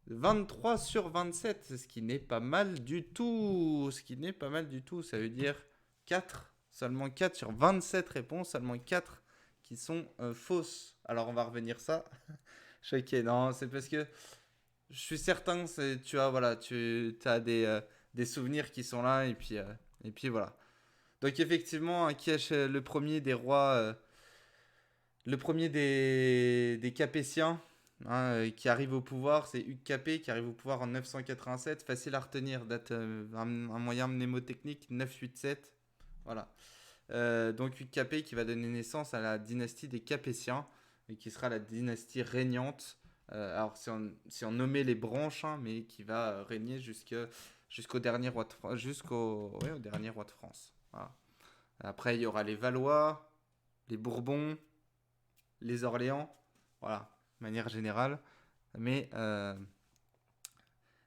23 sur 27, ce qui n'est pas mal du tout. Ce qui n'est pas mal du tout. Ça veut dire 4, seulement 4 sur 27 réponses, seulement 4 qui sont fausses. Alors on va revenir ça. Choqué, non, c'est parce que je suis certain que tu as, voilà, tu as des souvenirs qui sont là et puis voilà. Donc effectivement, qui est le premier des rois, le premier des Capétiens, hein, qui arrive au pouvoir, c'est Hugues Capet qui arrive au pouvoir en 987. Facile à retenir, date un moyen mnémotechnique 987. Voilà. Donc Hugues Capet qui va donner naissance à la dynastie des Capétiens et qui sera la dynastie régnante. Alors si on nommait les branches, hein, mais qui va régner jusqu'au dernier roi de, au dernier roi de France. Voilà. Après, il y aura les Valois, les Bourbons, les Orléans, voilà, de manière générale. Mais, euh,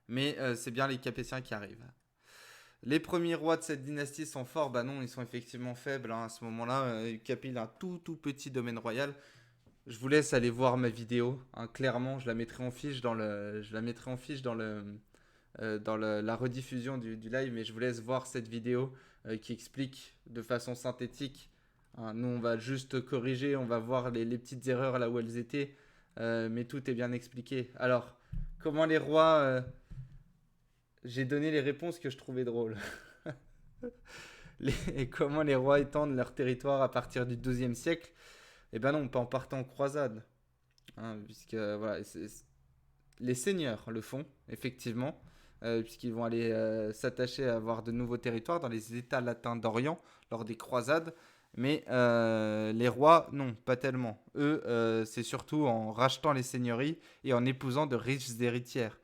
mais c'est bien les Capétiens qui arrivent. Les premiers rois de cette dynastie sont forts, bah non, ils sont effectivement faibles, hein, à ce moment-là. Capet, il a un tout petit domaine royal. Je vous laisse aller voir ma vidéo, hein, clairement, je la mettrai en fiche dans la rediffusion du live, mais je vous laisse voir cette vidéo qui explique de façon synthétique, hein. Nous, on va juste corriger, on va voir les petites erreurs là où elles étaient, mais tout est bien expliqué. Alors, comment les rois... j'ai donné les réponses que je trouvais drôles. Et comment les rois étendent leur territoire à partir du XIIe siècle? Eh ben non, pas en partant en croisade, hein, puisque voilà, les seigneurs le font, effectivement, puisqu'ils vont aller s'attacher à avoir de nouveaux territoires dans les États latins d'Orient lors des croisades. Mais les rois, non, pas tellement. Eux, c'est surtout en rachetant les seigneuries et en épousant de riches héritières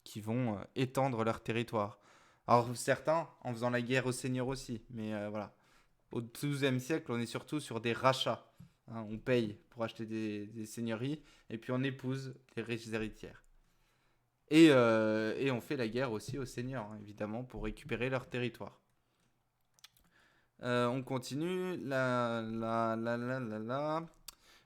qui vont étendre leur territoire. Alors certains en faisant la guerre aux seigneurs aussi, mais voilà. Au XIIe siècle, on est surtout sur des rachats, hein. On paye pour acheter des seigneuries et puis on épouse les riches héritières. Et on fait la guerre aussi aux seigneurs, hein, évidemment, pour récupérer leur territoire. On continue.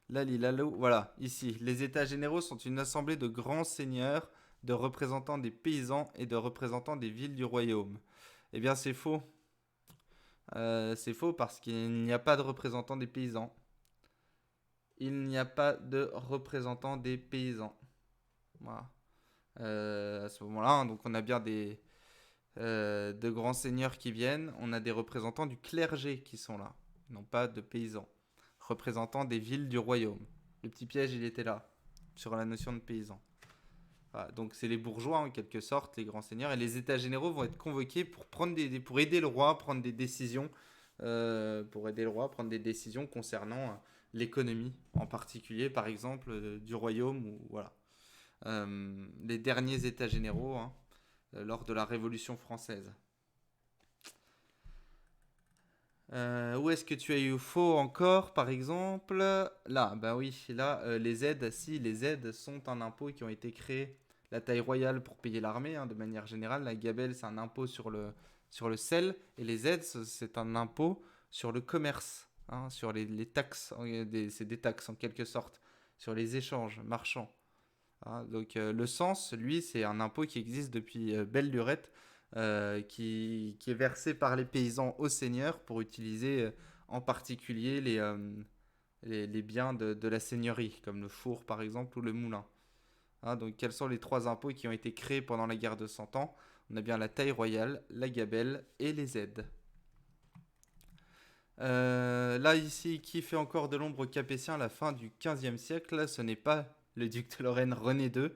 Voilà, ici. Les États généraux sont une assemblée de grands seigneurs, de représentants des paysans et de représentants des villes du royaume. Eh bien, c'est faux. C'est faux parce qu'il n'y a pas de représentants des paysans. Il n'y a pas de représentants des paysans. Voilà. À ce moment-là, hein, donc on a bien de grands seigneurs qui viennent, on a des représentants du clergé qui sont là, non pas de paysans, représentants des villes du royaume. Le petit piège, il était là, sur la notion de paysans. Voilà, donc c'est les bourgeois en quelque sorte, les grands seigneurs, et les états généraux vont être convoqués pour aider le roi à prendre des décisions, concernant l'économie, en particulier par exemple du royaume ou voilà. Les derniers états généraux, hein, lors de la Révolution française. Où est-ce que tu as eu faux encore, par exemple? Là, bah oui, là, les aides, si, les aides sont un impôt qui ont été créés. La taille royale pour payer l'armée, hein, de manière générale. La gabelle, c'est un impôt sur le sel. Et les aides, c'est un impôt sur le commerce, hein, sur les taxes. C'est des taxes, en quelque sorte, sur les échanges marchands. Hein, donc le sens, lui, c'est un impôt qui existe depuis belle lurette, qui est versé par les paysans aux seigneurs pour utiliser en particulier les biens de la seigneurie, comme le four par exemple ou le moulin. Hein, donc quels sont les trois impôts qui ont été créés pendant la guerre de Cent Ans? On a bien la taille royale, la gabelle et les aides. Là ici, qui fait encore de l'ombre aux Capétiens à la fin du XVe siècle? Ce n'est pas le duc de Lorraine René II,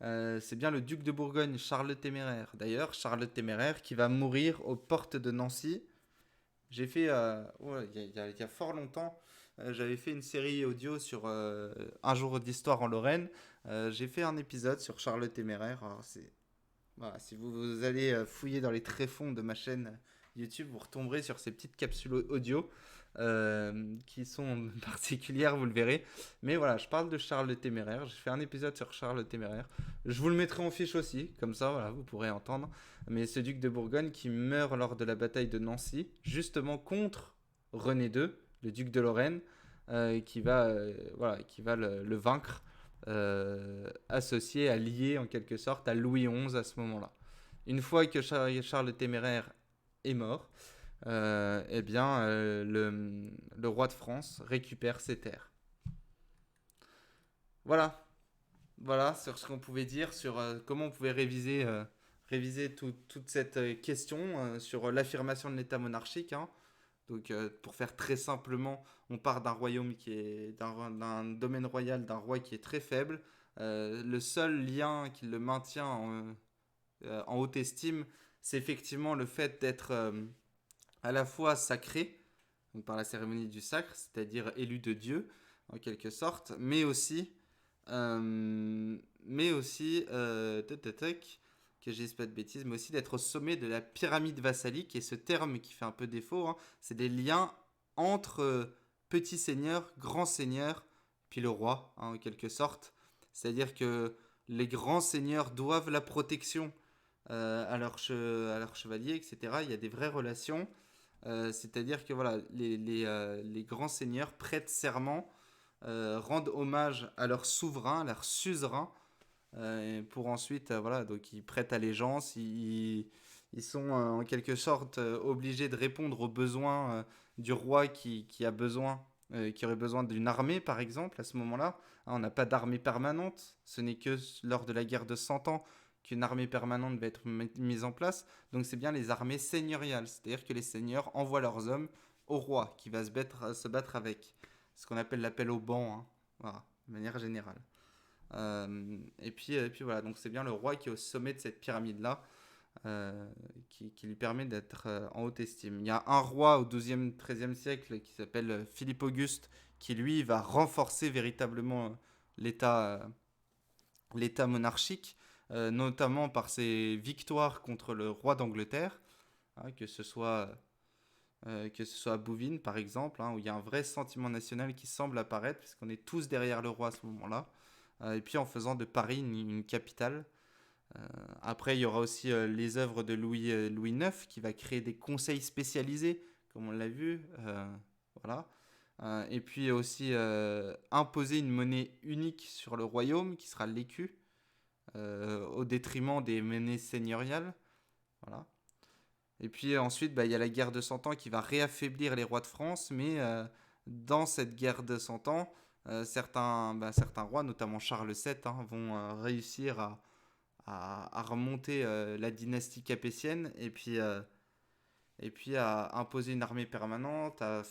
c'est bien le duc de Bourgogne Charles le Téméraire. D'ailleurs, Charles le Téméraire qui va mourir aux portes de Nancy J'ai fait, ouais, il y a fort longtemps, j'avais fait une série audio sur un jour d'histoire en Lorraine. J'ai fait un épisode sur Charles le Téméraire. Alors, voilà, si vous allez fouiller dans les tréfonds de ma chaîne YouTube, vous retomberez sur ces petites capsules audio qui sont particulières, vous le verrez. Mais voilà, je parle de Charles le Téméraire. J'ai fait un épisode sur Charles le Téméraire. Je vous le mettrai en fiche aussi, comme ça, voilà, vous pourrez entendre. Mais ce duc de Bourgogne qui meurt lors de la bataille de Nancy, justement contre René II, le duc de Lorraine, voilà, qui va le vaincre, associé, allié en quelque sorte à Louis XI à ce moment-là. Une fois que Charles le Téméraire est mort, eh bien, le roi de France récupère ses terres. Voilà, voilà sur ce qu'on pouvait dire, sur comment on pouvait réviser toute cette question sur l'affirmation de l'État monarchique, hein. Donc, pour faire très simplement, on part d'un royaume qui est d'un domaine royal d'un roi qui est très faible. Le seul lien qui le maintient en haute estime, c'est effectivement le fait d'être à la fois sacré, donc par la cérémonie du sacre, c'est-à-dire élu de Dieu en quelque sorte, mais aussi que je dise pas de bêtises, mais aussi d'être au sommet de la pyramide vassalique. Et ce terme qui fait un peu défaut, hein, c'est des liens entre petit seigneur, grand seigneur, puis le roi, hein, en quelque sorte. C'est-à-dire que les grands seigneurs doivent la protection à leur chevalier, etc. Il y a des vraies relations. C'est-à-dire que voilà, les grands seigneurs prêtent serment, rendent hommage à leur souverain, à leur suzerain, pour ensuite, voilà, donc ils prêtent allégeance, ils sont en quelque sorte obligés de répondre aux besoins du roi qui a besoin, qui aurait besoin d'une armée, par exemple, à ce moment-là. Hein, on n'a pas d'armée permanente, ce n'est que lors de la guerre de 100 ans qu'une armée permanente va être mise en place. Donc c'est bien les armées seigneuriales, c'est-à-dire que les seigneurs envoient leurs hommes au roi qui va se battre avec. Ce qu'on appelle l'appel au banc, hein, voilà, de manière générale. Et puis voilà, donc c'est bien le roi qui est au sommet de cette pyramide-là, qui lui permet d'être en haute estime. Il y a un roi au 12e, 13e siècle qui s'appelle Philippe Auguste, qui lui va renforcer véritablement l'état, euh, l'état monarchique, notamment par ses victoires contre le roi d'Angleterre, hein, que ce soit à Bouvines par exemple, hein, où il y a un vrai sentiment national qui semble apparaître, puisqu'on est tous derrière le roi à ce moment-là, et puis en faisant de Paris une capitale. Après, il y aura aussi les œuvres de Louis IX qui va créer des conseils spécialisés, comme on l'a vu. Voilà. Et puis aussi imposer une monnaie unique sur le royaume, qui sera l'écu, au détriment des monnaies seigneuriales. Voilà. Et puis ensuite, bah, il y a la guerre de 100 ans qui va réaffaiblir les rois de France, mais dans cette guerre de 100 ans, certains rois, notamment Charles VII, hein, vont réussir à remonter la dynastie capétienne et puis à imposer une armée permanente, à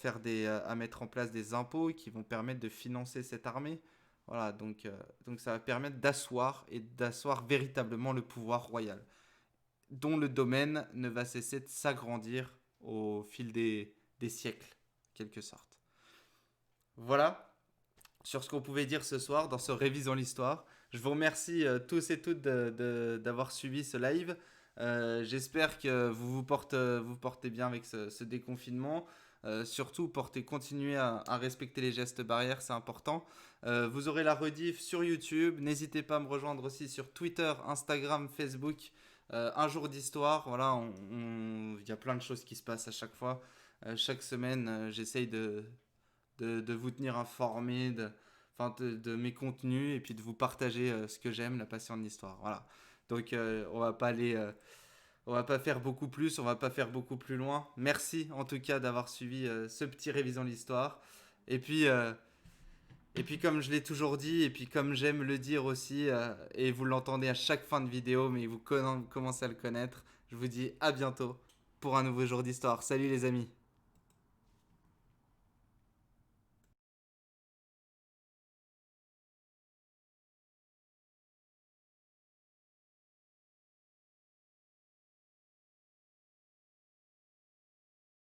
mettre en place des impôts qui vont permettre de financer cette armée. Voilà, donc ça va permettre d'asseoir véritablement le pouvoir royal, dont le domaine ne va cesser de s'agrandir au fil des siècles, en quelque sorte. Voilà sur ce qu'on pouvait dire ce soir dans ce Révisons l'Histoire. Je vous remercie tous et toutes d'avoir suivi ce live. J'espère que vous portez bien avec ce déconfinement. Surtout, continuez à respecter les gestes barrières, c'est important. Vous aurez la rediff sur YouTube. N'hésitez pas à me rejoindre aussi sur Twitter, Instagram, Facebook. Un jour d'histoire, voilà, il y a plein de choses qui se passent à chaque fois. Chaque semaine, j'essaye de vous tenir informé de mes contenus et puis de vous partager ce que j'aime, la passion de l'histoire. Voilà. Donc on va pas faire beaucoup plus, on va pas faire beaucoup plus loin. Merci en tout cas d'avoir suivi ce petit révision de l'histoire. Et puis, euh, et puis comme je l'ai toujours dit, et puis comme j'aime le dire aussi, et vous l'entendez à chaque fin de vidéo, mais vous commencez à le connaître, je vous dis à bientôt pour un nouveau jour d'histoire. Salut les amis.